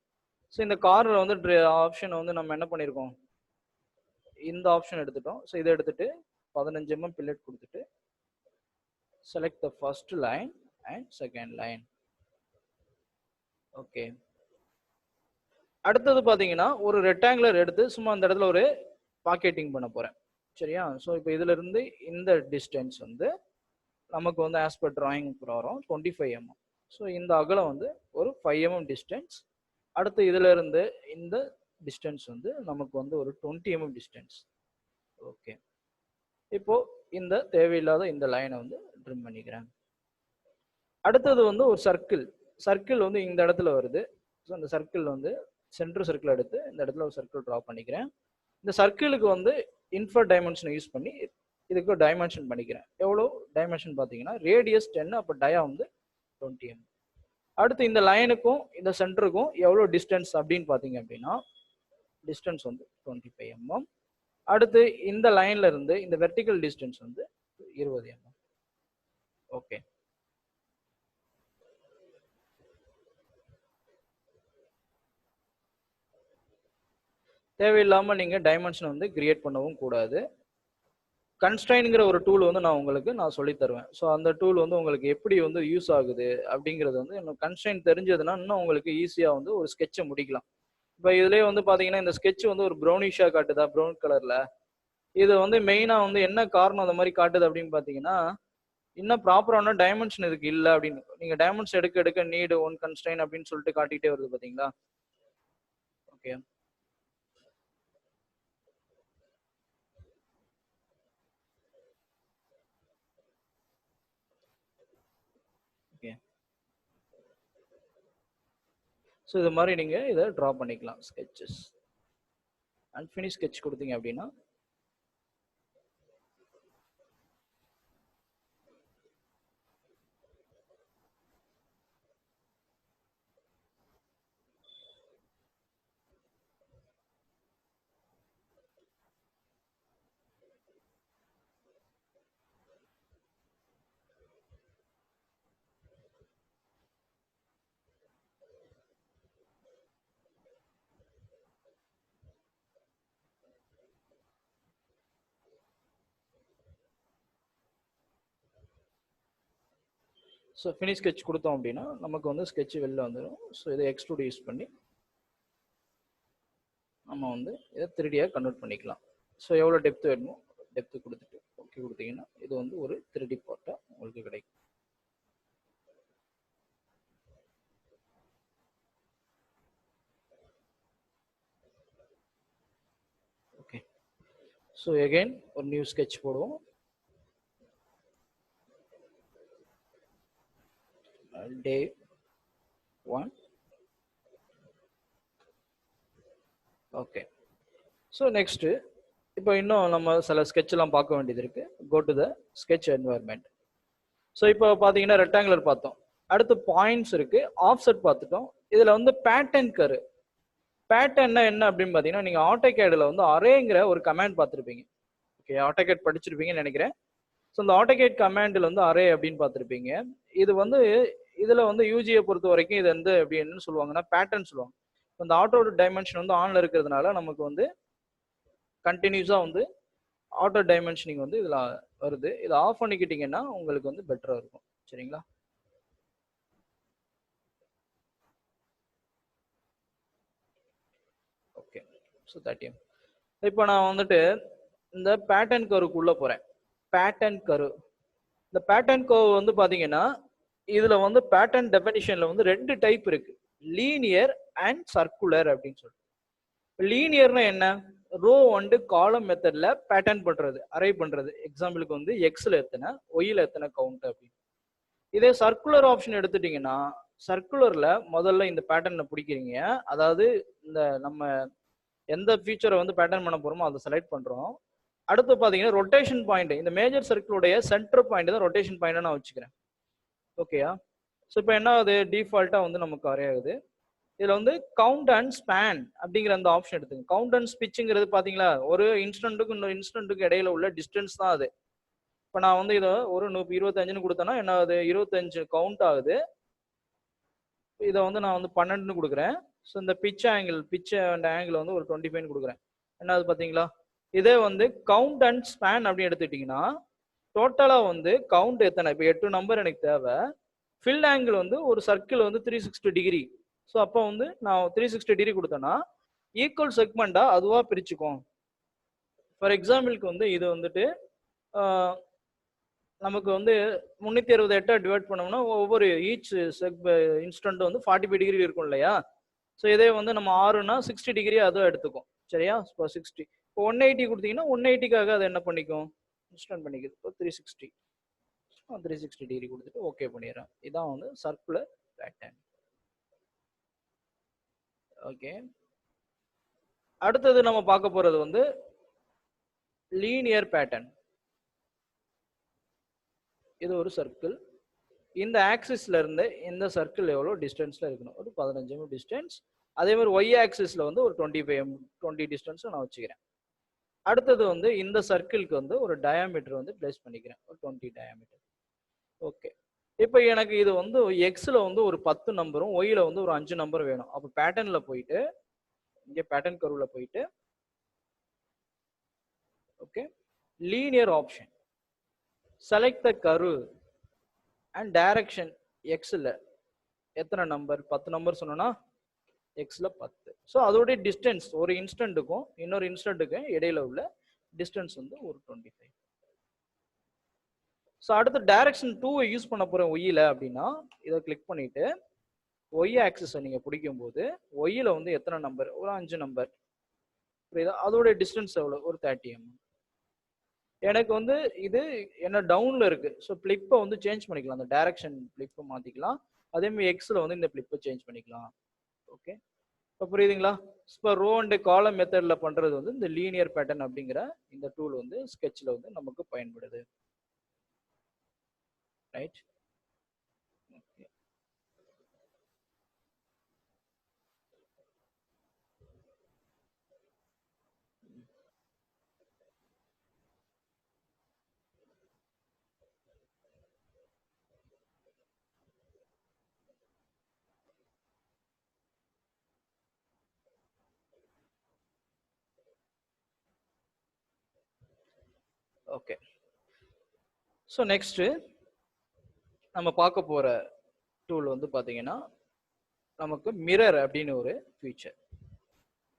So இந்த கார்னர் வந்து ஆப்ஷன் வந்து நம்ம என்ன பண்ணியிருக்கோம், இந்த ஆப்ஷன் எடுத்துட்டோம். ஸோ இதை எடுத்துட்டு 15 mm பில்லெட் கொடுத்துட்டு select the first line and second line. Okay. அடுத்தது பார்த்தீங்கன்னா ஒரு ரெக்டாங்குலர் எடுத்து சும்மா அந்த இடத்துல ஒரு பாக்கெட்டிங் பண்ண போறேன், சரியா? ஸோ இப்போ இதுல இருந்து இந்த டிஸ்டன்ஸ் வந்து நமக்கு வந்து as per drawing from 25 mm. So இந்த அகலம் வந்து ஒரு 5 mm டிஸ்டன்ஸ். அடுத்து இதுல இருந்து இந்த டிஸ்டன்ஸ் வந்து நமக்கு வந்து ஒரு 20 mm டிஸ்டன்ஸ். ஓகே. இப்போ இந்த தேவையில்லாத இந்த லைனை வந்து ட்ரிம் பண்ணிக்கிறேன். அடுத்தது வந்து ஒரு சர்க்கிள் வந்து இந்த இடத்துல வருது. ஸோ அந்த சர்க்கிள் வந்து சென்டர் சர்க்கிள் எடுத்து இந்த இடத்துல ஒரு சர்க்கிள் ட்ரா பண்ணிக்கிறேன். இந்த சர்க்கிளுக்கு வந்து இன்ஃபர் டைமென்ஷனை யூஸ் பண்ணி இதுக்கு டைமென்ஷன் பண்ணிக்கிறேன். எவ்வளோ டைமென்ஷன் பார்த்தீங்கன்னா ரேடியஸ் 10, அப்போ டயா வந்து 20 mm. அடுத்து இந்த லைனுக்கும் இந்த சென்டருக்கும் எவ்வளோ டிஸ்டன்ஸ் அப்படின்னு பார்த்தீங்க அப்படின்னா டிஸ்டன்ஸ் வந்து 25 mm. அடுத்து இந்த லைன்ல இருந்து இந்த வெர்டிக்கல் டிஸ்டன்ஸ் வந்து 20 mm. ஓகே. தேவையில்லாமல் நீங்கள் டைமென்ஷன் வந்து கிரியேட் பண்ணவும் கூடாது. கன்ஸ்ட்ரைன்ங்கிற ஒரு டூல் வந்து நான் சொல்லி தருவேன். ஸோ அந்த டூல் வந்து உங்களுக்கு எப்படி வந்து யூஸ் ஆகுது அப்படிங்கிறது வந்து இன்னும் கன்ஸ்ட்ரைன் தெரிஞ்சதுன்னா இன்னும் உங்களுக்கு ஈஸியாக வந்து ஒரு ஸ்கெட்சை முடிக்கலாம். இப்போ இதுலேயே வந்து பார்த்தீங்கன்னா இந்த ஸ்கெட்ச் வந்து ஒரு ப்ரௌனிஷாக காட்டுதா, ப்ரௌன் கலரில். இது வந்து மெயினாக வந்து என்ன காரணம் அந்த மாதிரி காட்டுது அப்படின்னு பார்த்தீங்கன்னா, இன்னும் ப்ராப்பரான டைமென்ஷன் இதுக்கு இல்லை அப்படின்னு. நீங்கள் டைமென்ஷன் எடுக்க எடுக்க நீடு ஒன் கன்ஸ்ட்ரைன் அப்படின்னு சொல்லிட்டு காட்டிகிட்டே வருது பார்த்தீங்களா? ஓகே. ஓகே. ஸோ இது மாதிரி நீங்கள் இதை ட்ரா பண்ணிக்கலாம். ஸ்கெட்சஸ் அன்ஃபினிஷ் ஸ்கெட்ச் கொடுத்தீங்க அப்படின்னா ஸோ ஃபினிஷ் ஸ்கெட்ச் கொடுத்தோம் அப்படின்னா நமக்கு வந்து ஸ்கெட்ச் வெளில வந்துடும். ஸோ இதை எக்ஸ்ட்ரூட் யூஸ் பண்ணி நம்ம வந்து இதை 3Dயாக கன்வெர்ட் பண்ணிக்கலாம். ஸோ எவ்வளோ டெப்த் வேணுமோ டெப்த்து கொடுத்துட்டு ஓகே கொடுத்தீங்கன்னா இது வந்து ஒரு 3D பார்ட்டாக உங்களுக்கு கிடைக்கும். ஓகே. ஸோ எகைன் ஒரு நியூ ஸ்கெட்ச் போடுவோம். டே 1. ஓகே. ஸோ நெக்ஸ்ட்டு இப்போ இன்னும் நம்ம சில ஸ்கெட்ச்லாம் பார்க்க வேண்டியது இருக்கு. Go to the sketch environment. So இப்போ பார்த்தீங்கன்னா ரெக்டாங்குலர் பார்த்தோம். அடுத்து பாயிண்ட்ஸ் இருக்கு, ஆஃப்செட் பார்த்துட்டோம். இதில் வந்து பேட்டர்ன் கரு. பேட்டர்ன்னா என்ன அப்படின்னு பார்த்தீங்கன்னா நீங்கள் ஆட்டோகேடில் வந்து அரேங்கிற ஒரு கமாண்ட் பார்த்துருப்பீங்க. ஓகே, ஆட்டோகேட் படிச்சிருப்பீங்கன்னு நினைக்கிறேன். ஸோ இந்த ஆட்டோகேட் கமாண்டில் வந்து அரே அப்படின்னு பார்த்துருப்பீங்க. இது வந்து இதில் வந்து யூஜியை பொறுத்த வரைக்கும் இது வந்து எப்படி என்னன்னு சொல்லுவாங்கன்னா பேட்டர்ன் சொல்லுவாங்க. இந்த ஆட்டோ டைமென்ஷன் வந்து ஆன்ல இருக்கிறதுனால நமக்கு வந்து கண்டினியூஸாக வந்து ஆட்டோ டைமென்ஷனிங் வந்து இதில் வருது. இதை ஆஃப் பண்ணிக்கிட்டீங்கன்னா உங்களுக்கு வந்து பெட்டராக இருக்கும். சரிங்களா? ஓகே. ஸோ தேர்ட்டியும் இப்போ நான் வந்துட்டு இந்த பேட்டர்ன் கருக்குள்ளே போகிறேன். பேட்டர்ன் கரு, இந்த பேட்டர்ன் கர்வ் வந்து பார்த்தீங்கன்னா இதில் வந்து பேட்டர்ன் டெஃபினிஷனில் வந்து 2 டைப் இருக்கு, லீனியர் அண்ட் சர்க்குலர் அப்படின்னு சொல்லிட்டு. லீனியர்னா என்ன? ரோ வந்து காலம் மெத்தட்ல பேட்டர்ன் பண்றது, அரே பண்றது. எக்ஸாம்பிளுக்கு வந்து எக்ஸ்ல எத்தனை, ஒய்ல எத்தனை கவுண்ட் அப்படின்னு. இதே சர்க்குலர் ஆப்ஷன் எடுத்துட்டீங்கன்னா சர்க்குலர்ல முதல்ல இந்த பேட்டர்னை பிடிக்கிறீங்க. அதாவது இந்த நம்ம எந்த ஃபீச்சரை வந்து பேட்டர்ன் பண்ண போறோமோ அதை செலக்ட் பண்றோம். அடுத்து பாத்தீங்கன்னா ரொட்டேஷன் பாயிண்ட், இந்த மேஜர் சர்க்கிளுடைய சென்டர் பாயிண்ட் தான் ரொட்டேஷன் பாயிண்ட் நான் வச்சுக்கிறேன். ஓகேயா? ஸோ இப்போ என்ன ஆகுது, டிஃபால்ட்டா வந்து நமக்கு அரே ஆகுது. இதுல வந்து கவுண்ட் அண்ட் ஸ்பேன் அப்படிங்கிற அந்த ஆப்ஷன் எடுத்துங்க. கவுண்ட் அண்ட் ஸ்பிட்ச்ங்கிறது பாத்தீங்களா ஒரு இன்ஸ்டன்ட்டுக்கு இன்னொரு இன்ஸ்டன்ட்டுக்கு இடையில உள்ள டிஸ்டன்ஸ் தான் அது. இப்போ நான் வந்து இதை ஒரு 25ன்னு கொடுத்தேன்னா என்ன ஆகுது, 25 கவுண்ட் ஆகுது. இதை வந்து நான் வந்து 12ன்னு கொடுக்குறேன். ஸோ இந்த பிச் அண்ட் ஆங்கிள் வந்து ஒரு 25ன்னு கொடுக்குறேன். என்ன ஆகுது பார்த்தீங்களா? இதே வந்து கவுண்ட் அண்ட் ஸ்பேன் அப்படின்னு எடுத்துக்கிட்டிங்கன்னா டோட்டலாக வந்து கவுண்ட் எத்தனை, இப்போ 8 நம்பர் எனக்கு தேவை. ஃபில் ஆங்கிள் வந்து ஒரு சர்க்கிள் வந்து 360 டிகிரி. ஸோ அப்போ வந்து நான் 360 டிகிரி கொடுத்தேன்னா ஈக்குவல் செக்மெண்டா அதுவாக பிரிச்சுக்கும். ஃபார் எக்ஸாம்பிளுக்கு வந்து இது வந்துட்டு நமக்கு வந்து 368 டிவைட் பண்ணோம்னா ஒவ்வொரு ஈச் இன்ஸ்டன்ட் வந்து 45 டிகிரி இருக்கும் இல்லையா? ஸோ இதே வந்து நம்ம 6னா 60 டிகிரி அதுவும் எடுத்துக்கும். சரியா? இப்போ 60, இப்போ 180 கொடுத்தீங்கன்னா 180க்காக அதை என்ன பண்ணிக்கும், இன்ஸ்டன்ட் பண்ணிக்குது. இப்போ 360 டிகிரி கொடுத்துட்டு ஓகே பண்ணிடுறேன். இதான் வந்து சர்க்குலர் பேட்டர்ன். ஓகே. அடுத்தது நம்ம பார்க்க போறது வந்து லீனியர் பேட்டர்ன். இது ஒரு சர்க்கிள். இந்த ஆக்சிஸ்ல இருந்து இந்த சர்க்கிள் எவ்வளோ டிஸ்டன்ஸ்ல இருக்கணும், ஒரு 15 mm டிஸ்டன்ஸ். அதே மாதிரி ஒய் ஆக்சிஸ்ல வந்து ஒரு 20 டிஸ்டன்ஸ் நான் வச்சுக்கிறேன். அடுத்தது வந்து இந்த சர்க்கிளுக்கு வந்து ஒரு டயாமீட்டர் வந்து பிளேஸ் பண்ணிக்கிறேன், ஒரு 20 டயாமீட்டர். ஓகே. இப்போ எனக்கு இது வந்து எக்ஸ்ல வந்து ஒரு 10 நம்பரும் ஒய்ல வந்து ஒரு 5 நம்பர் வேணும். அப்போ பேட்டர்ன்ல போயிட்டு இங்கே பேட்டர்ன் கர்வ்ல போயிட்டு okay linear option. Select the curve and direction எக்ஸ்ல எத்தனை நம்பர், 10 நம்பர் சொன்னோம்னா எக்ஸ்ல 10. ஸோ அதோடைய டிஸ்டன்ஸ் ஒரு இன்ஸ்டன்ட்டுக்கும் இன்னொரு இன்ஸ்டன்ட்டுக்கும் இடையில உள்ள டிஸ்டன்ஸ் வந்து ஒரு 25. ஸோ அடுத்து டைரக்ஷன் 2 யூஸ் பண்ண போறேன் ஒய்யில அப்படின்னா இதை கிளிக் பண்ணிட்டு ஒய் ஆக்சிஸை நீங்க பிடிக்கும் போது ஒய்யில வந்து எத்தனை நம்பர், ஒரு 5 நம்பர், புரியுதா? அதோடைய டிஸ்டன்ஸ் எவ்வளவு, ஒரு 30 mm. எனக்கு வந்து இது என்ன டவுன்ல இருக்கு. ஸோ பிளிப்பை வந்து சேஞ்ச் பண்ணிக்கலாம், அந்த டைரக்ஷன் பிளிப்பை மாத்திக்கலாம். அதே மாதிரி எக்ஸ்ல வந்து இந்த பிளிப்பை சேஞ்ச் பண்ணிக்கலாம். ஓகே, இப்போ புரியுதுங்களா? இப்போ ரோ அண்ட் காலம் மெத்தட்ல பண்றது வந்து இந்த லீனியர் பேட்டர்ன் அப்படிங்கிற இந்த டூல் வந்து ஸ்கெட்ச்ல வந்து நமக்கு பயன்படுது. ரைட். ஓகே, ஸோ நெக்ஸ்ட் நம்ம பார்க்க போற டூல் வந்து பாத்தீங்கன்னா நமக்கு மிரர் அப்படின்னு ஒரு ஃபீச்சர்.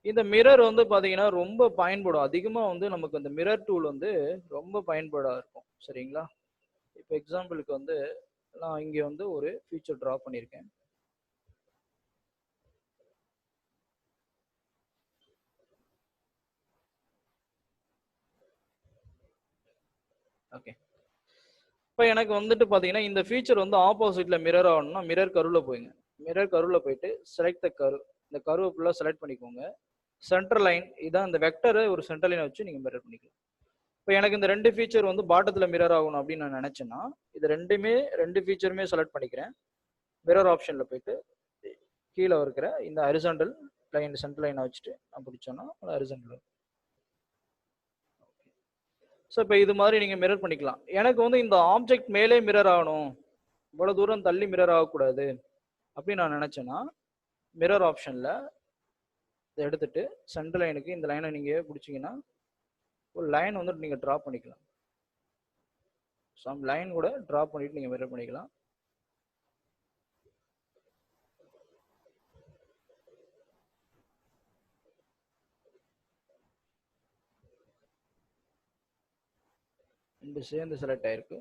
இந்த மிரர் வந்து பாத்தீங்கன்னா ரொம்ப பயன்படும், அதிகமா வந்து நமக்கு இந்த மிரர் டூல் வந்து ரொம்ப பயன்படா இருக்கும். சரிங்களா? இப்போ எக்ஸாம்பிளுக்கு வந்து நான் இங்க வந்து ஒரு ஃபீச்சர் டிரா பண்ணியிருக்கேன். ஓகே, இப்போ எனக்கு வந்துட்டு பாத்தீங்கன்னா இந்த ஃபீச்சர் வந்து ஆப்போசிட்ல மிரர் ஆகணும்னா மிரர் கருவில் போயிங்க. மிரர் கருவில் போயிட்டு செலக்ட் த கரு, இந்த கருவை ஃபுல்லாக செலக்ட் பண்ணிக்கோங்க. சென்டர் லைன் இதான் இந்த வெக்டரை ஒரு சென்டர் லைனை வச்சு நீங்க மிரர் பண்ணிக்கலாம். இப்போ எனக்கு இந்த ரெண்டு ஃபீச்சர் வந்து பாட்டத்துல மிரர் ஆகணும் அப்படின்னு நான் நினைச்சேன்னா இது ரெண்டு ஃபீச்சருமே செலக்ட் பண்ணிக்கிறேன். மிரர் ஆப்ஷன்ல போயிட்டு கீழே இருக்கிற இந்த ஹரிசாண்டல் லைன் சென்டர் லைனை வச்சுட்டு நான் பிடிச்சோன்னா ஹரிசாண்டல். ஸோ இப்போ இது மாதிரி நீங்க மிரர் பண்ணிக்கலாம். எனக்கு வந்து இந்த ஆப்ஜெக்ட் மேலே மிரர் ஆகணும், இவ்வளவு தூரம் தள்ளி மிரர் ஆகக்கூடாது அப்படின்னு நான் நினைச்சேன்னா மிரர் ஆப்ஷன்ல இதை எடுத்துட்டு சென்டர் லைனுக்கு இந்த லைனை நீங்க பிடிச்சிங்கன்னா ஒரு லைன் வந்துட்டு நீங்க டிரா பண்ணிக்கலாம். சம் லைன் கூட டிரா பண்ணிட்டு நீங்க மிரர் பண்ணிக்கலாம். ரெண்டு சேர்ந்து செலக்ட் ஆயிருக்கு.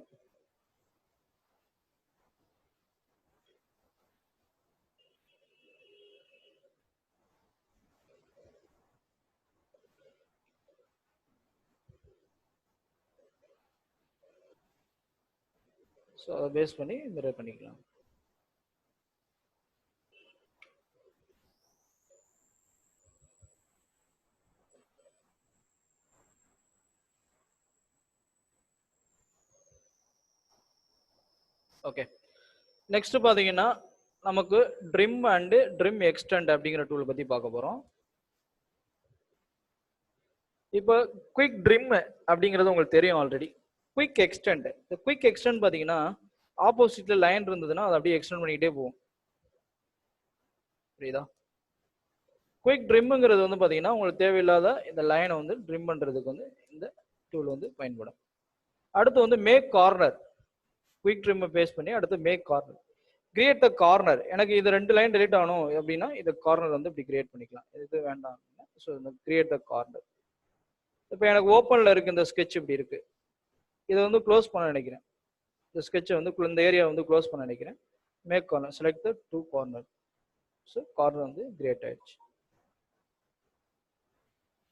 ஸோ அதை பேஸ் பண்ணி மிரர் பண்ணிக்கலாம். ஓகே, நெக்ஸ்ட் பாத்தீங்கன்னா நமக்கு ட்ரிம் அண்ட் ட்ரிம் எக்ஸ்டெண்ட் அப்படிங்கிற டூல் பத்தி பார்க்க போறோம். இப்போ குயிக் ட்ரிம் அப்படிங்கிறது உங்களுக்கு தெரியும் ஆல்ரெடி. குயிக் எக்ஸ்டெண்ட், இந்த குயிக் எக்ஸ்டெண்ட் பாத்தீங்கன்னா ஆப்போசிட்ல லைன் இருந்ததுன்னா அதை அப்படியே எக்ஸ்டெண்ட் பண்ணிக்கிட்டே போகும். புரியுதா? குயிக் ட்ரிம்ங்கிறது வந்து பாத்தீங்கன்னா உங்களுக்கு தேவையில்லாத இந்த லைனை வந்து ட்ரிம் பண்றதுக்கு வந்து இந்த டூல் வந்து பயன்படும். அடுத்து வந்து மேக் கார்னர், குயிக் ட்ரிம் பேஸ் பண்ணி அடுத்து make corner. Create the corner, எனக்கு இது ரெண்டு லைன் டெலிட் ஆகணும் அப்படின்னா இந்த கார்னர் வந்து இப்படி கிரியேட் பண்ணிக்கலாம். இது வேண்டாம், ஸோ கிரியேட் த கார்னர். இப்போ எனக்கு ஓப்பன்ல இருக்கு இந்த ஸ்கெட்ச் இப்படி இருக்கு, இதை வந்து க்ளோஸ் பண்ண நினைக்கிறேன். இந்த ஸ்கெட்சை வந்து இந்த ஏரியா வந்து க்ளோஸ் பண்ண நினைக்கிறேன். Make corner, select the two corner. So corner வந்து கிரியேட் ஆயிடுச்சு.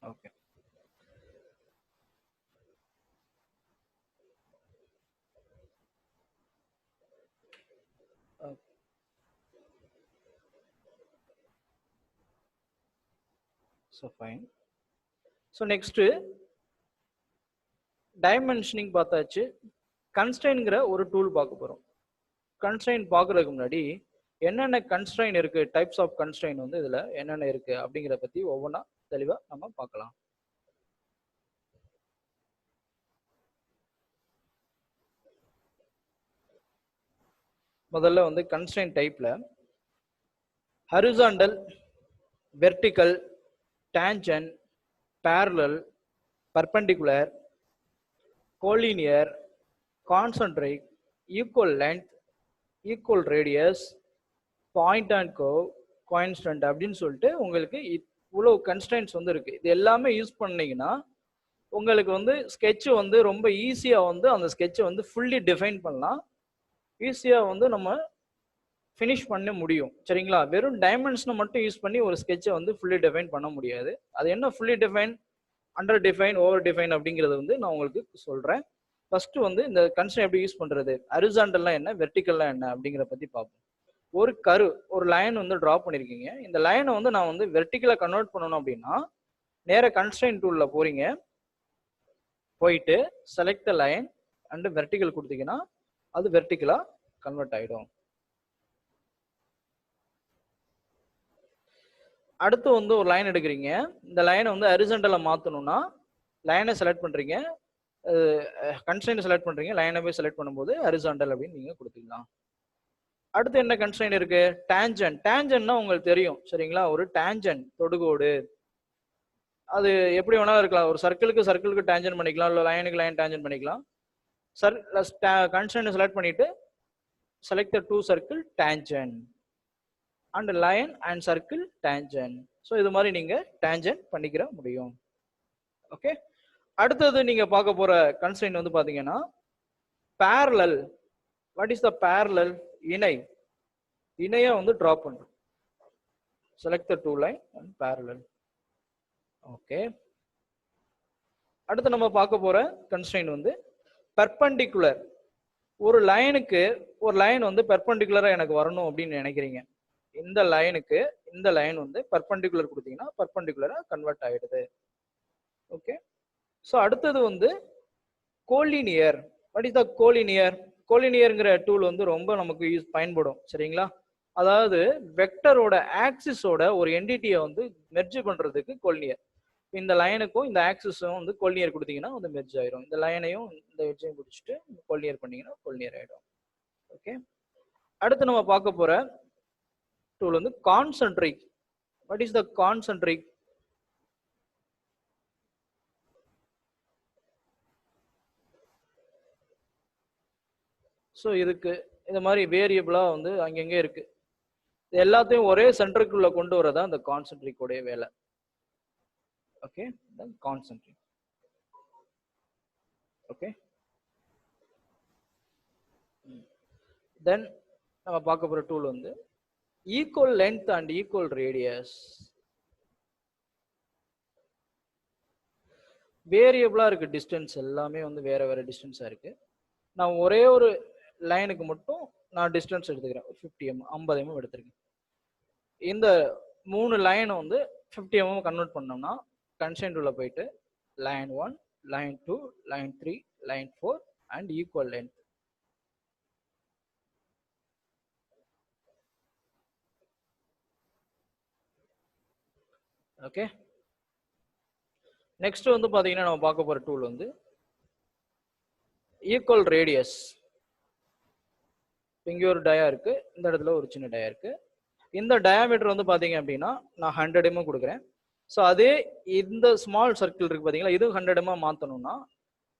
Okay, so fine. So next dimensioning பார்த்தாச்சு. கன்ஸ்ட்ரெயின்ங்கிற ஒரு டூல் பார்க்க போறோம். கன்ஸ்ட்ரெயின் பார்க்கறதுக்கு முன்னாடி என்னென்ன கன்ஸ்ட்ரெயின் இருக்கு, டைப்ஸ் ஆஃப் கன்ஸ்ட்ரெயின் வந்து இதுல என்னென்ன இருக்கு அப்படிங்கிறத பத்தி ஒவ்வொன்றா தெளிவா நம்ம பார்க்கலாம். முதல்ல வந்து கன்ஸ்ட்ரெயின் டைப்ல horizontal, vertical, tangent, parallel, perpendicular, collinear, concentric, equal length, equal radius, point and curve, constant அப்படின்னு சொல்லிட்டு உங்களுக்கு இவ்வளவு கன்ஸ்டன்ட்ஸ் வந்து இருக்கு. இது எல்லாமே யூஸ் பண்ணீங்கன்னா உங்களுக்கு வந்து ஸ்கெட்ச் வந்து ரொம்ப ஈஸியா வந்து அந்த ஸ்கெட்சை வந்து ஃபுல்லி டிஃபைன் பண்ணலாம். ஈஸியா வந்து நம்ம ஃபினிஷ் பண்ண முடியும். சரிங்களா? வெறும் டைமென்ஷனை மட்டும் யூஸ் பண்ணி ஒரு ஸ்கெட்சை வந்து ஃபுல்லி டிஃபைன் பண்ண முடியாது. அது என்ன fully define, under define, over define அப்படிங்கிறது வந்து நான் உங்களுக்கு சொல்றேன். ஃபர்ஸ்ட் வந்து இந்த கன்ஸ்ட்ரெயின் எப்படி யூஸ் பண்றது, ஹரிசாண்டல்லாம் என்ன, வெர்டிகல்லாம் என்ன அப்படிங்கிறத பத்தி பார்ப்போம். ஒரு ஒரு லைன் வந்து டிரா பண்ணிருக்கீங்க. இந்த லைனை வந்து நான் வந்து வெர்டிகலா கன்வெர்ட் பண்ணணும் அப்படின்னா நேர கன்ஸ்ட்ரெயின் டூல்ல போறீங்க. போயிட்டு select the line and vertical கொடுத்தீங்கன்னா அது வெர்டிகலா கன்வெர்ட் ஆயிடும். அடுத்து வந்து ஒரு லைன் எடுக்கிறீங்க. இந்த லைனை வந்து ஹரிசாண்டலா மாத்தணும்னா லைனை செலக்ட் பண்றீங்க, கன்ஸ்ட்ரெயின் செலக்ட் பண்றீங்க, லைனை போய் செலக்ட் பண்ணும்போது ஹரிசாண்டல் அப்படின்னு நீங்க கொடுத்துக்கலாம். அடுத்து என்ன கன்ஸ்ட்ரெயின் இருக்கு, டான்ஜென்ட். டான்ஜென்ட்னா உங்களுக்கு தெரியும் சரிங்களா? ஒரு டான்ஜென்ட் தொடுகோடு, அது எப்படி வேணாலும் இருக்கலாம். ஒரு சர்க்கிளுக்கு டான்ஜென்ட் பண்ணிக்கலாம், இல்லை லைனுக்கு லைன் டான்ஜென்ட் பண்ணிக்கலாம். கன்ஸ்ட்ரெயின் செலக்ட் பண்ணிட்டு select the two circle tangent and line and circle tangent. So இது மாதிரி நீங்க டான்ஜென்ட் பண்ணிக்கிற முடியும். ஓகே. அடுத்தது நீங்க பார்க்க போற கன்ஸ்ட்ரெயின் வந்து பாத்தீங்கன்னா parallel. What is the parallel? இணையா வந்து டிரா பண்றோம். Select the two line and parallel. Okay. அடுத்து நம்ம பார்க்க போற கன்ஸ்ட்ரெயின் வந்து பெர்பெண்டிகுலர். ஒரு லைனுக்கு ஒரு லைன் வந்து பெர்பெண்டிகுலரா எனக்கு வரணும் அப்படின்னு நினைக்கிறீங்க. இந்த லைனுக்கு இந்த லைன் வந்து பெர்பெண்டிகுலர் கொடுத்தீங்கன்னா பெர்பெண்டிகுலரா கன்வெர்ட் ஆயிடுது. ஓகே. ஸோ அடுத்தது வந்து collinear. What is the collinear? கோலினியர்ங்கிற டூல் வந்து ரொம்ப நமக்கு பயன்படும் சரிங்களா? அதாவது வெக்டரோட ஆக்சிஸோட ஒரு என்டிட்டியை வந்து மெர்ஜ் பண்றதுக்கு கோலினியர். இந்த லைனுக்கும் இந்த ஆக்சிஸும் வந்து கோலினியர் கொடுத்தீங்கன்னா வந்து மெர்ஜ் ஆயிடும். இந்த லைனையும் இந்த எட்ஜையும் பிடிச்சிட்டு கோலினியர் பண்ணீங்கன்னா கோலினியர் ஆயிடும். ஓகே. அடுத்து நம்ம பார்க்க போற டூல் வந்து concentric. What is the concentric? So இதுக்கு இந்த மாதிரி வேரியபிளா வந்து அங்கங்க இருக்கு. எல்லாத்தையும் ஒரே சென்டருக்குள்ள கொண்டு வரதா இந்த கான்சென்ட்ரிக் உடைய வேலை. ஓகே. கான்சென்ட்ரிக். ஓகே. தென் நம்ம பார்க்க போற டூல் வந்து equal length and equal radius. வேரியபிளா இருக்கு டிஸ்டன்ஸ், எல்லாமே வந்து வேற வேற டிஸ்டன்ஸா இருக்கு. நான் ஒரே ஒரு லைனுக்கு மட்டும் நான் டிஸ்டன்ஸ் எடுத்துக்கிறேன். 50 mm 50 mm எடுத்துருக்கேன். இந்த 3 லைனை வந்து 50 mm கன்வெர்ட் பண்ணோம்னா கன்ஸ்ட்ரெயின் உள்ள போயிட்டு line 1, line 2, line 3, line 4 and equal length. Okay. Next வந்து பாத்தீங்கன்னா நம்ம பார்க்க போற டூல் வந்து ஈக்குவல் ரேடியஸ். இங்க ஒரு டயா இருக்கு, இந்த இடத்துல ஒரு சின்ன டயா இருக்கு. இந்த டயாமீட்டர் வந்து பாத்தீங்க அப்படின்னா நான் 100 mm கொடுக்குறேன். ஸோ அதே இந்த ஸ்மால் சர்க்கிள் இருக்கு பாத்தீங்களா, இது 100 mm மாத்தணும்னா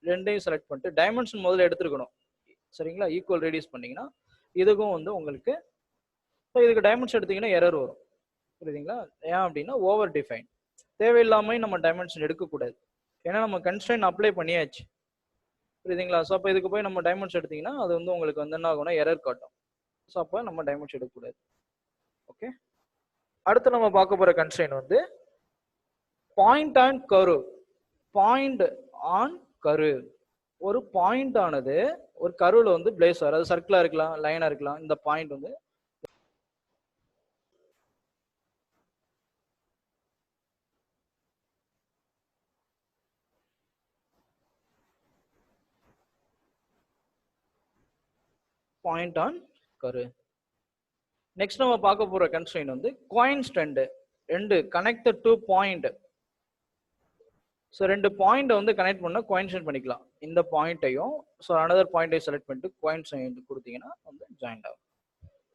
ரெண்டையும் செலக்ட் பண்ணிட்டு டைமென்ஷன் முதல்ல எடுத்துருக்கணும் சரிங்களா? ஈக்குவல் ரேடியஸ் பண்ணீங்கன்னா இதுக்கும் வந்து உங்களுக்கு இதுக்கு டைமென்ஷன் எடுத்தீங்கன்னா எரர் வரும். புரியுதுங்களா? ஏன் அப்படின்னா ஓவர் டிஃபைன். தேவையில்லாம நம்ம டைமென்ஷன் எடுக்கக்கூடாது. ஏன்னா நம்ம கன்ஸ்ட்ரெயின் அப்ளை பண்ணியாச்சு. புரியுதுங்களா? ஸோ அப்போ இதுக்கு போய் நம்ம டைமென்ஷன் எடுத்தீங்கன்னா அது வந்து உங்களுக்கு வந்து என்ன ஆகும்னா எரர் காட்டும். ஸோ அப்போ நம்ம டைமென்ஷன் எடுக்கக்கூடாது. ஓகே. அடுத்து நம்ம பார்க்க போற கன்ஸ்ட்ரெயின் வந்து point and curve. Point on curve. ஒரு பாயிண்ட் ஆனது ஒரு கர்வ்ல வந்து பிளேஸ் ஆகும். அது சர்க்கிளா இருக்கலாம், லைனா இருக்கலாம். இந்த பாயிண்ட் வந்து பாயிண்ட் ஆன் கர்வ். நெக்ஸ்ட் நம்ம பார்க்க போற கன்ஸ்ட்ரெயின் வந்து கான்ஸ்டன்ட். ரெண்டு கனெக்டட் டு பாயிண்ட். ஸோ ரெண்டு பாயிண்ட் வந்து கனெக்ட் பண்ணா கோயின்சைட் பண்ணிக்கலாம். இந்த பாயிண்ட்டையும் ஸோ அனதர் பாயிண்ட்டையும் செலக்ட் பண்ணிட்டு கோயின்சைட் கொடுத்தீங்கன்னா வந்து ஜாயிண்ட் ஆகும்.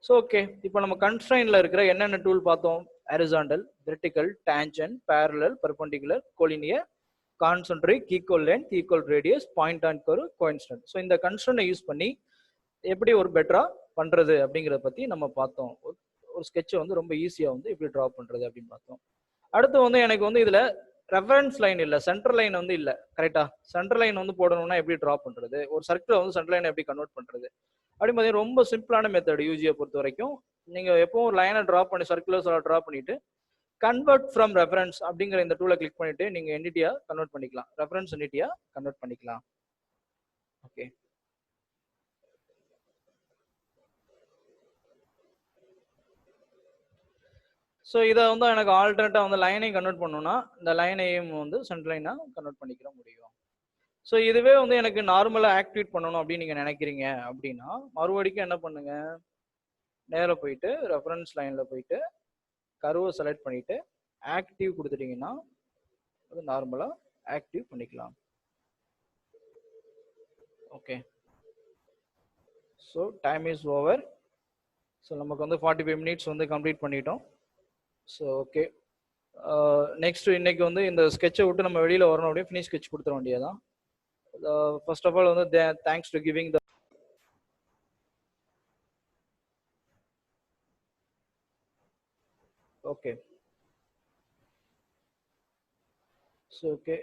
So okay. இப்போ நம்ம கன்ஸ்ட்ரெயின்ல இருக்கிற என்னென்ன டூல் பார்த்தோம்? Horizontal, vertical, tangent, parallel, perpendicular, collinear, concentric, equal length, equal radius, point and curve, coincident. So இந்த கன்ஸ்ட்ரெயினை யூஸ் பண்ணி எப்படி ஒரு பெட்டரா பண்றது அப்படிங்கிறத பத்தி நம்ம பார்த்தோம். ஒரு ஸ்கெட்சை வந்து ரொம்ப ஈஸியா வந்து எப்படி டிரா பண்றது அப்படின்னு பார்த்தோம். அடுத்து வந்து எனக்கு வந்து இதுல ரெஃபரன்ஸ் லைன் இல்ல, சென்டர் லைன் வந்து இல்ல. கரெக்டா? சென்டர் லைன் வந்து போடணும்னா எப்படி டிரா பண்றது, ஒரு சர்க்கிளை வந்து சென்டர் லைன் எப்படி கன்வெர்ட் பண்றது அப்படின்னு பார்த்தீங்கன்னா ரொம்ப சிம்பிளான மெத்தட். யூஜியை பொறுத்த வரைக்கும் நீங்க எப்பவும் ஒரு லைனை டிரா பண்ணி சர்க்குலர்ஸ் டிரா பண்ணிட்டு கன்வெர்ட் ஃப்ரம் ரெஃபரன்ஸ் அப்படிங்கிற இந்த டூலை கிளிக் பண்ணிட்டு நீங்க என்டிட்டியா கன்வெர்ட் பண்ணிக்கலாம், ரெஃபரன்ஸ் என்டிட்டியா கன்வெர்ட் பண்ணிக்கலாம். ஓகே. ஸோ இதை வந்து எனக்கு ஆல்டர்னேட்டா வந்து லைனையும் கன்வெர்ட் பண்ணணும்னா இந்த லைனையும் வந்து சென்டர் லைனா கன்வெர்ட் பண்ணிக்கிற முடியும். ஸோ இதுவே வந்து எனக்கு நார்மலா ஆக்டிவேட் பண்ணணும் அப்படின்னு நீங்க நினைக்கிறீங்க அப்படின்னா மறுபடிக்கும் என்ன பண்ணுங்க, நேராக போயிட்டு ரெஃபரன்ஸ் லைன்ல போயிட்டு கர்வை செலக்ட் பண்ணிட்டு ஆக்டிவ் கொடுத்துட்டீங்கன்னா அது நார்மலா ஆக்டிவ் பண்ணிக்கலாம். Okay. So time is over. So நமக்கு வந்து 45 மினிட்ஸ் வந்து கம்ப்ளீட் பண்ணிட்டோம். ஸோ ஓகே, நெக்ஸ்ட் இன்னைக்கு வந்து இந்த ஸ்கெட்சை விட்டு நம்ம வெளியில வரணும் அப்படியே ஃபினிஷ் ஸ்கெட்ச் கொடுத்துட வேண்டியதான். ஃபர்ஸ்ட் ஆஃப் ஆல் வந்து thanks to giving the okay. So okay,